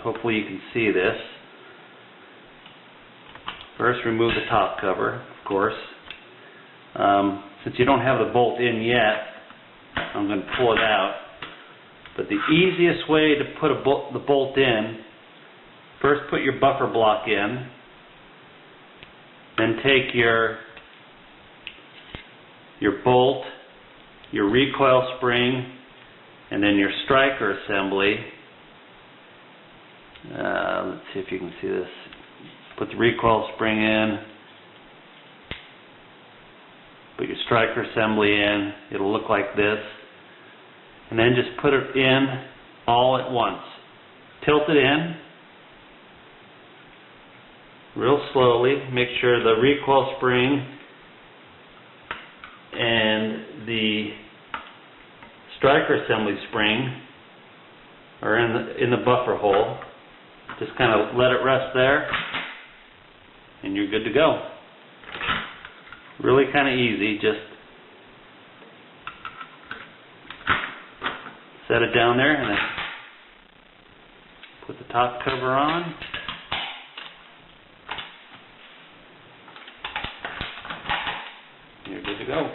hopefully you can see this. First, remove the top cover, of course. Since you don't have the bolt in yet, I'm going to pull it out. But the easiest way to put the bolt in, first put your buffer block in, then take your bolt, your recoil spring, and then your striker assembly. Let's see if you can see this. Put the recoil spring in, put your striker assembly in, it'll look like this, and then just put it in all at once. Tilt it in real slowly, make sure the recoil spring and the striker assembly spring are in the buffer hole. Just kind of let it rest there, and you're good to go. Really kind of easy. Just set it down there and then put the top cover on. You're good to go.